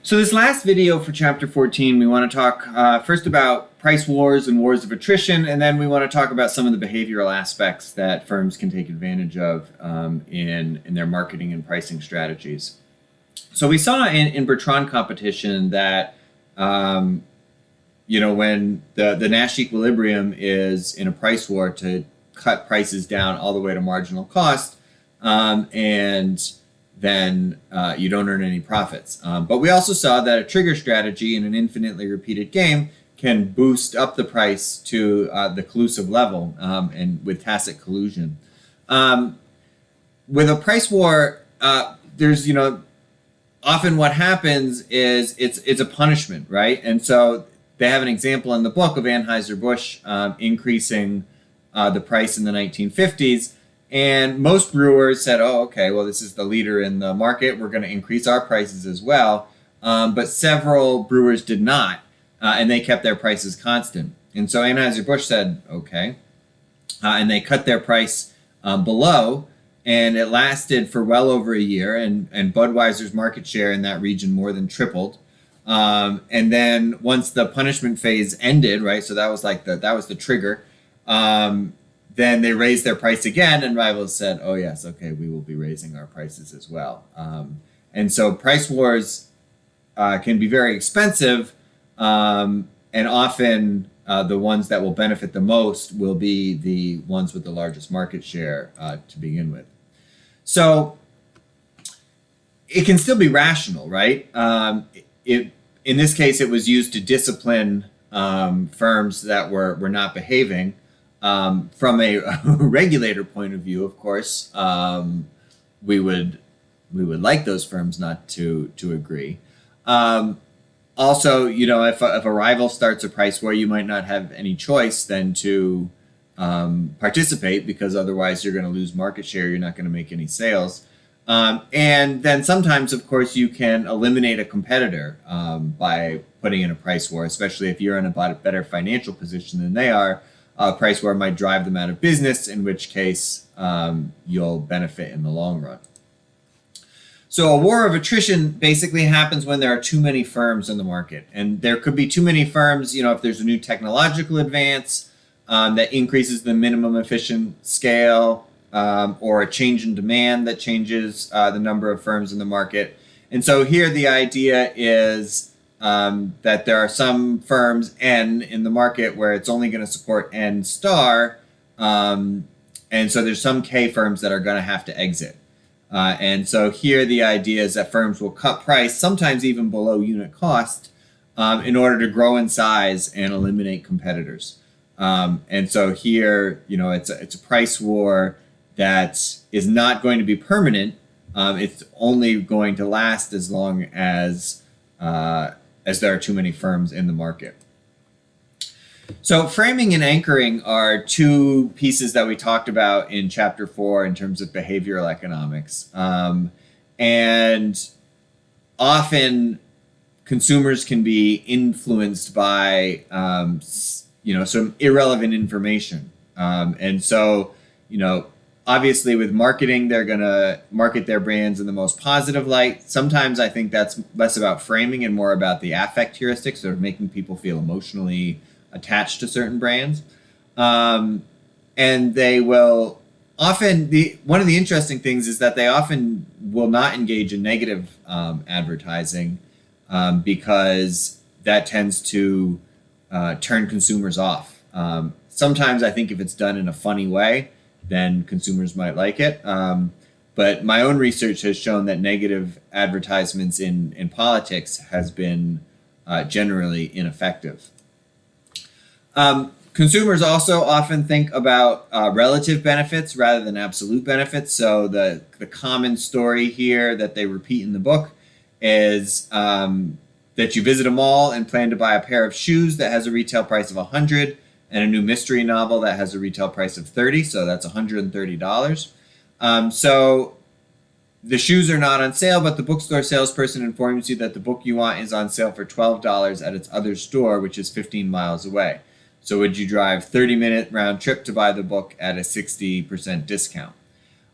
So this last video for chapter 14, we want to talk first about price wars and wars of attrition, and then we want to talk about some of the behavioral aspects that firms can take advantage of in their marketing and pricing strategies. So we saw in Bertrand competition that when the Nash equilibrium is in a price war to cut prices down all the way to marginal cost, and then you don't earn any profits. But we also saw that a trigger strategy in an infinitely repeated game can boost up the price to the collusive level and with tacit collusion. With a price war, there's often what happens is it's a punishment, right? And so they have an example in the book of Anheuser-Busch increasing the price in the 1950s. And most brewers said, oh, okay, well, this is the leader in the market. We're going to increase our prices as well. But several brewers did not, and they kept their prices constant. And so Anheuser-Busch said, okay, and they cut their price below, and it lasted for well over a year, and Budweiser's market share in that region more than tripled. And then once the punishment phase ended, right, so that was the trigger, then they raised their price again, and rivals said, oh, yes, okay, we will be raising our prices as well. And so price wars can be very expensive, and often the ones that will benefit the most will be the ones with the largest market share to begin with. So it can still be rational, right? In this case, it was used to discipline firms that were not behaving. From a regulator point of view, of course, we would like those firms not to agree. Also, if a rival starts a price war, you might not have any choice than to participate, because otherwise you're going to lose market share. You're not going to make any sales. And then sometimes, of course, you can eliminate a competitor by putting in a price war, especially if you're in a better financial position than they are. A price war might drive them out of business, in which case you'll benefit in the long run. So a war of attrition basically happens when there are too many firms in the market. And there could be too many firms, if there's a new technological advance that increases the minimum efficient scale, or a change in demand that changes the number of firms in the market. And so here the idea is that there are some firms, N, in the market where it's only going to support N star. And so there's some K firms that are going to have to exit. And so here the idea is that firms will cut price, sometimes even below unit cost, in order to grow in size and eliminate competitors. And so here, it's a price war that is not going to be permanent. It's only going to last as long as there are too many firms in the market. So framing and anchoring are two pieces that we talked about in chapter 4 in terms of behavioral economics. And often consumers can be influenced by, some irrelevant information. And so, obviously with marketing, they're going to market their brands in the most positive light. Sometimes I think that's less about framing and more about the affect heuristics, sort of making people feel emotionally attached to certain brands. And they will often, one of the interesting things is that they often will not engage in negative advertising because that tends to turn consumers off. Sometimes I think if it's done in a funny way, then consumers might like it. But my own research has shown that negative advertisements in politics has been generally ineffective. Consumers also often think about relative benefits rather than absolute benefits. So the common story here that they repeat in the book is that you visit a mall and plan to buy a pair of shoes that has a retail price of $100 and a new mystery novel that has a retail price of $30, so that's $130. So the shoes are not on sale, but the bookstore salesperson informs you that the book you want is on sale for $12 at its other store, which is 15 miles away. So would you drive 30-minute round trip to buy the book at a 60% discount?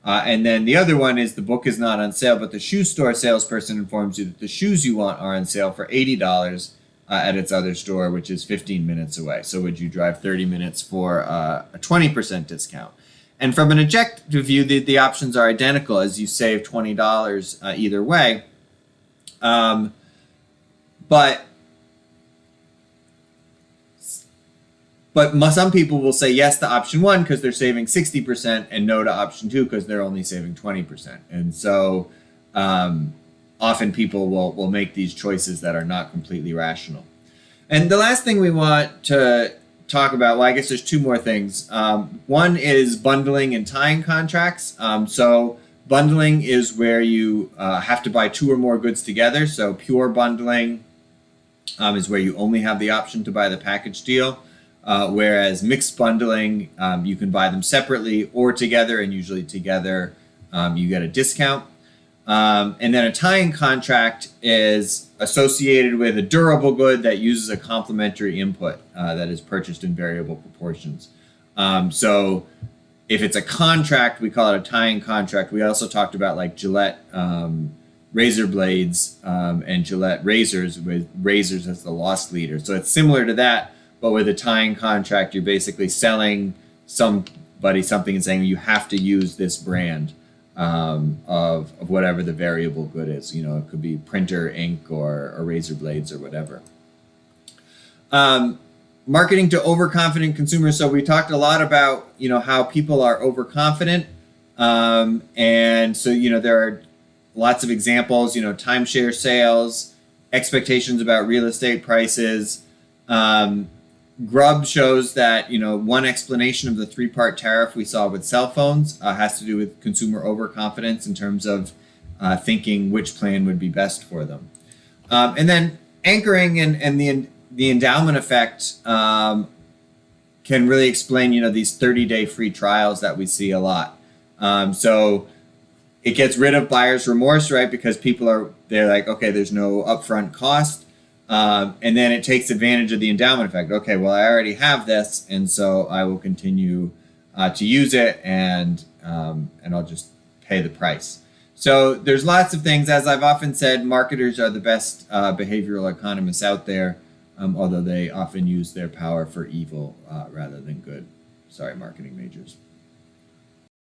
And then the other one is the book is not on sale, but the shoe store salesperson informs you that the shoes you want are on sale for $80 at its other store, which is 15 minutes away. So would you drive 30 minutes for a 20% discount? And from an objective view, the options are identical as you save $20 either way. But some people will say yes to option one because they're saving 60% and no to option two because they're only saving 20%. And so often people will make these choices that are not completely rational. And the last thing we want to talk about, well, I guess there's two more things. One is bundling and tying contracts. So bundling is where you have to buy two or more goods together. So pure bundling is where you only have the option to buy the package deal. Whereas mixed bundling, you can buy them separately or together, and usually together you get a discount. And then a tying contract is associated with a durable good that uses a complementary input that is purchased in variable proportions. So if it's a contract, we call it a tying contract. We also talked about like Gillette razor blades and Gillette razors, with razors as the loss leader. So it's similar to that. But with a tying contract, you're basically selling somebody something and saying you have to use this brand of whatever the variable good is. You know, it could be printer, ink, or razor blades or whatever. Marketing to overconfident consumers. So we talked a lot about, you know, how people are overconfident. And so, you know, there are lots of examples, you know, timeshare sales, expectations about real estate prices. Grubb shows that, you know, one explanation of the three-part tariff we saw with cell phones has to do with consumer overconfidence in terms of thinking which plan would be best for them. And then anchoring and the endowment effect can really explain, you know, these 30-day free trials that we see a lot. So it gets rid of buyer's remorse, right? Because they're like, okay, there's no upfront cost. And then it takes advantage of the endowment effect. Okay, well, I already have this, and so I will continue to use it, and I'll just pay the price. So there's lots of things. As I've often said, marketers are the best behavioral economists out there, although they often use their power for evil rather than good. Sorry, marketing majors.